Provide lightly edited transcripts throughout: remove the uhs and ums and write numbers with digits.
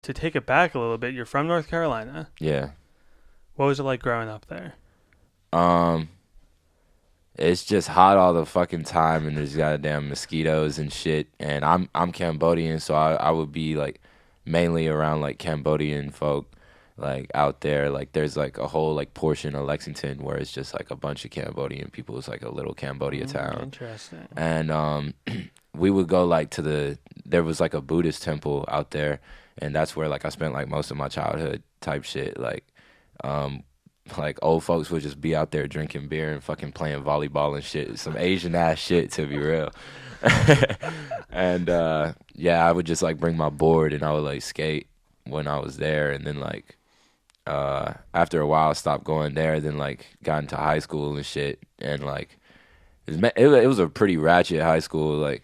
to take it back a little bit, you're from North Carolina. Yeah. What was it like growing up there? Um, it's just hot all the fucking time, and there's goddamn mosquitoes and shit. And I'm Cambodian, so I would be like mainly around like Cambodian folk, like out there. Like there's like a whole like portion of Lexington where it's just like a bunch of Cambodian people. It's like a little Cambodia town. Interesting. And we would go like there was like a Buddhist temple out there, and that's where like I spent like most of my childhood type shit. Um, like old folks would just be out there drinking beer and fucking playing volleyball and shit. Some Asian ass shit, to be real. And yeah, I would just like bring my board and I would like skate when I was there, and then like after a while I stopped going there, then like got into high school and shit, and like it was a pretty ratchet high school, like,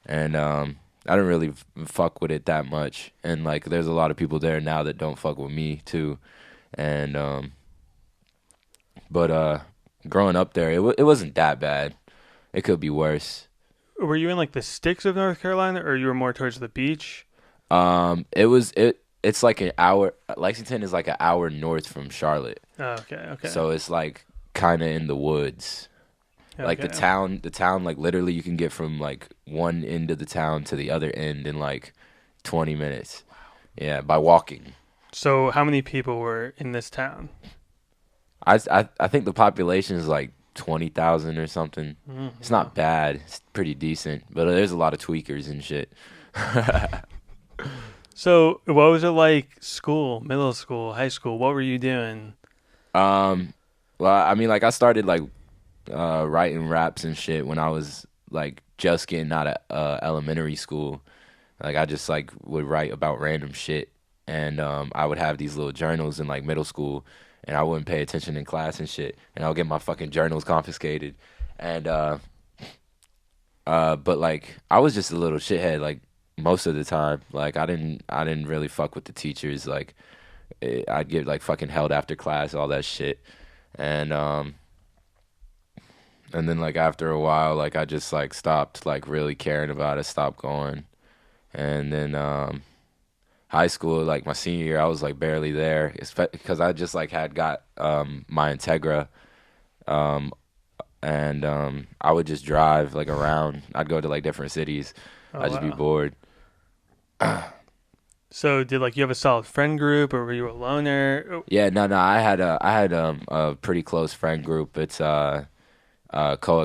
and I didn't really fuck with it that much, and like there's a lot of people there now that don't fuck with me too, and but growing up there, it wasn't that bad. It could be worse. Were you in like the sticks of North Carolina, or you were more towards the beach? It's like an hour. Lexington is like an hour north from Charlotte, Oh, okay. so it's like kind of in the woods. Like Okay. the town, like literally you can get from like one end of the town to the other end in like 20 minutes. Yeah, by walking. So how many people were in this town? I think the population is like 20,000 or something. It's not bad. It's pretty decent, but there's a lot of tweakers and shit. So what was it like school, middle school, high school? What were you doing? Um, well, I mean, like I started like writing raps and shit when I was like just getting out of elementary school. Like I just like would write about random shit, and I would have these little journals in like middle school, and I wouldn't pay attention in class and shit, and I would get my fucking journals confiscated, and but like I was just a little shithead like most of the time. Like I didn't really fuck with the teachers. Like I'd get like fucking held after class, all that shit, and and then like after a while, like I just like stopped like really caring about it, stopped going. And then high school, like my senior year, I was like barely there, because I just like had got my Integra, um, and I would just drive like around. I'd go to like different cities. Oh I'd just be wow. bored. So did like you have a solid friend group, or were you a loner? Yeah, no, I had a pretty close friend group. It's Koa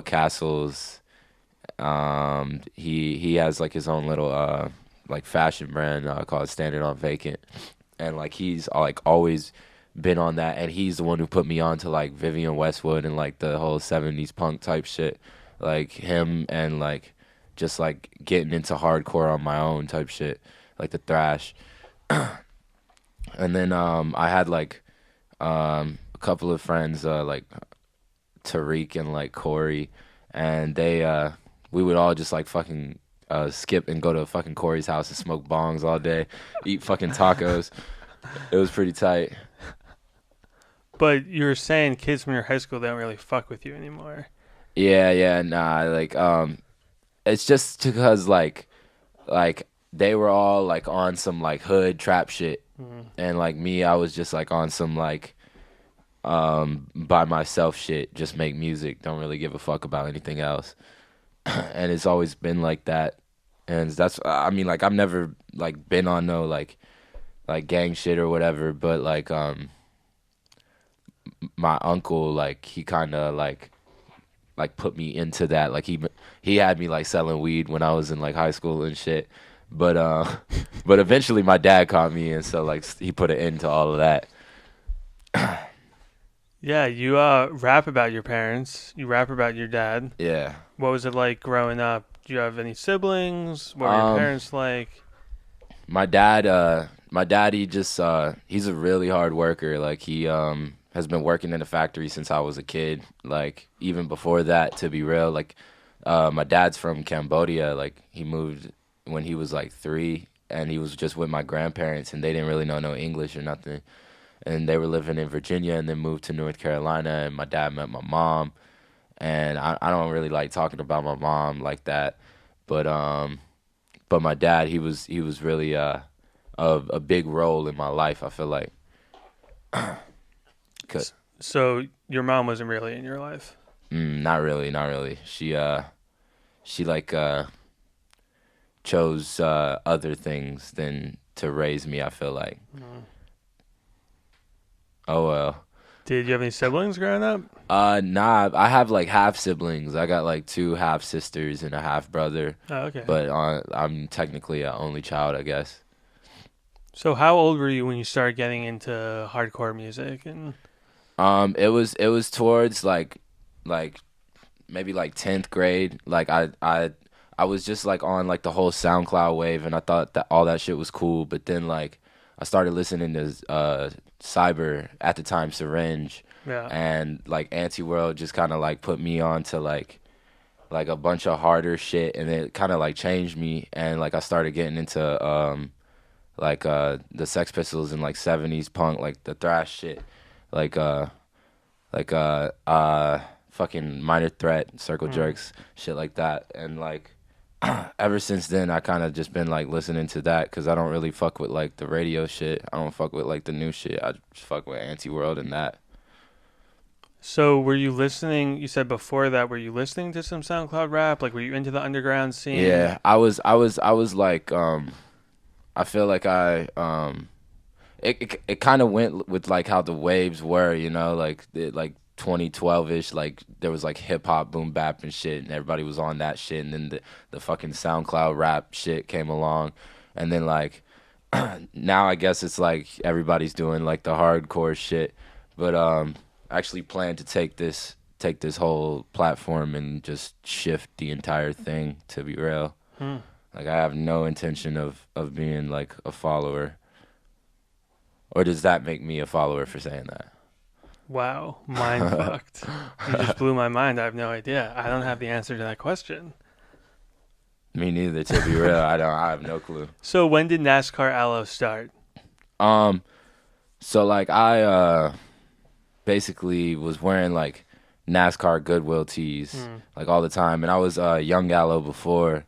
Castles. He has like his own little like fashion brand called Standard on Vacant, and like he's like always been on that, and he's the one who put me on to like Vivian Westwood and like the whole '70s punk type shit, like him, and like just like getting into hardcore on my own type shit, like the thrash. And then I had like a couple of friends like Tariq and like Corey, and we would all just like fucking skip and go to fucking Corey's house and smoke bongs all day, eat fucking tacos. It was pretty tight. But you're saying kids from your high school don't really fuck with you anymore. Yeah, nah, like it's just because like they were all like on some like hood trap shit, and like me, I was just like on some like by myself shit, just make music, don't really give a fuck about anything else. And it's always been like that, and that's, I mean, like I've never like been on no like gang shit or whatever, but like my uncle, like he kind of like put me into that. Like he had me like selling weed when I was in like high school and shit, but but eventually my dad caught me, and so like he put an end to all of that. Yeah, you rap about your parents. You rap about your dad. Yeah. What was it like growing up? Do you have any siblings? What were your um parents like? my dad, he just he's a really hard worker. Like he has been working in a factory since I was a kid, like even before that, to be real. Like my dad's from Cambodia. Like he moved when he was like 3, and he was just with my grandparents, and they didn't really know no English or nothing, and they were living in Virginia, and then moved to North Carolina, and my dad met my mom. And I don't really like talking about my mom like that, but my dad, he was really a big role in my life. I feel like. 'Cause- So your mom wasn't really in your life. not really, not really. She like chose other things than to raise me. I feel like. Oh well. Did you have any siblings growing up? Nah. I have like half siblings. I got like 2 half sisters and a half brother. Oh, okay. But I'm technically an only child, I guess. So how old were you when you started getting into hardcore music? And It was towards like maybe like 10th grade. Like I was just like on like the whole SoundCloud wave, and I thought that all that shit was cool. But then like I started listening to Cyber at the time, Syringe, yeah, and like Anti-World just kind of like put me on to like a bunch of harder shit, and it kind of like changed me. And like I started getting into the Sex Pistols and like 70s punk, like the thrash shit, like fucking Minor Threat, Circle Jerks, shit like that. And like ever since then, I kind of just been like listening to that because I don't really fuck with like the radio shit. I don't fuck with like the new shit. I just fuck with Anti-World and that. So were you listening? You said before that, were you listening to some SoundCloud rap? Like, were you into the underground scene? Yeah, I was like, I feel like it kind of went with like how the waves were, you know, like 2012ish, like there was like hip hop, boom bap and shit, and everybody was on that shit, and then the fucking SoundCloud rap shit came along, and then like now I guess it's like everybody's doing like the hardcore shit, but I actually plan to take this whole platform and just shift the entire thing, to be real. Like I have no intention of being like a follower. Or does that make me a follower for saying that? Wow, mind fucked. You just blew my mind. I have no idea. I don't have the answer to that question. Me neither, to be real. I have no clue. So when did NASCAR Aloe start? So like I basically was wearing like NASCAR Goodwill tees like all the time, and I was Young Aloe before,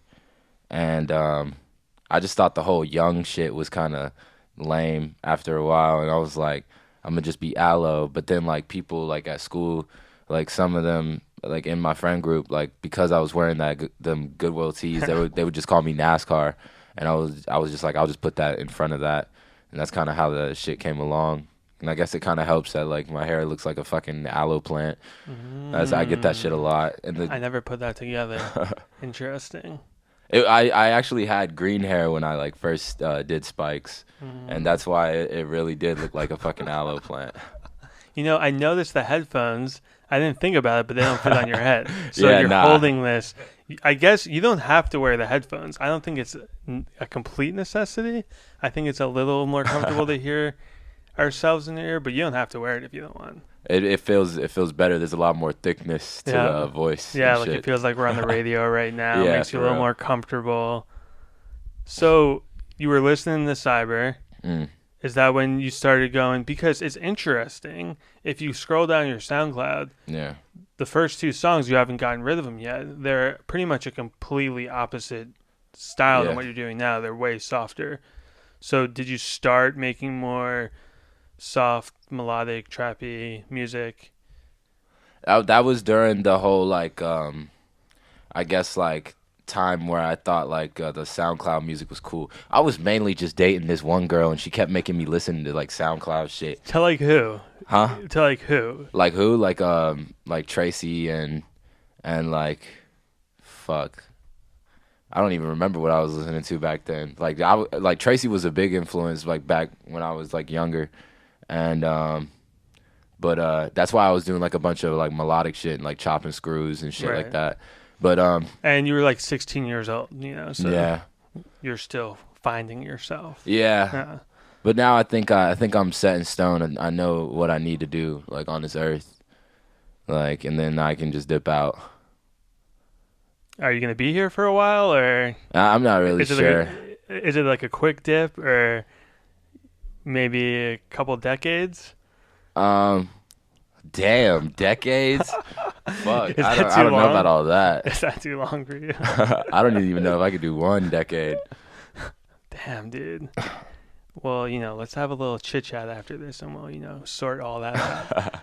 and I just thought the whole young shit was kind of lame after a while, and I was like, I'm gonna just be Aloe. But then like people like at school, like some of them like in my friend group, like because I was wearing them Goodwill tees, they would just call me NASCAR, and I was just like, I'll just put that in front of that, and that's kind of how the shit came along. And I guess it kind of helps that like my hair looks like a fucking aloe plant. As I get that shit a lot. And I never put that together. Interesting. I actually had green hair when I like first did spikes, and that's why it really did look like a fucking aloe plant. You know, I noticed the headphones. I didn't think about it, but they don't fit on your head. So Yeah, you're nah. holding this. I guess you don't have to wear the headphones. I don't think it's a complete necessity. I think it's a little more comfortable to hear ourselves in the ear, but you don't have to wear it if you don't want. It feels better. There's a lot more thickness to the voice. Yeah, and like shit. it feels like we're on the radio right now. Yeah, It makes you a for little real. more comfortable. So you were listening to Cyber. Is that when you started going? Because it's interesting. If you scroll down your SoundCloud, Yeah. the first 2 songs, you haven't gotten rid of them yet. They're pretty much a completely opposite style than what you're doing now. They're way softer. So did you start making more soft, melodic, trappy music? That was during the whole like I guess like time where I thought like the SoundCloud music was cool. I was mainly just dating this one girl, and she kept making me listen to like SoundCloud shit. To like who? Huh? To like who? Like who? Like Tracy and like fuck. I don't even remember what I was listening to back then. Like Tracy was a big influence like back when I was like younger, and but that's why I was doing like a bunch of like melodic shit and like chopping screws and shit like that. But And you were like 16 years old, you know, so yeah, you're still finding yourself. yeah. But now I think I'm set in stone, and I know what I need to do like on this earth, like, and then I can just dip out. Are you gonna be here for a while, or I'm not really sure. Is it like a quick dip, or maybe a couple decades? Damn, decades? Fuck, Is I that don't too know long? about all that. Is that too long for you? I don't even know if I could do 1 decade. Damn, dude. Well, let's have a little chit chat after this, and we'll, sort all that out.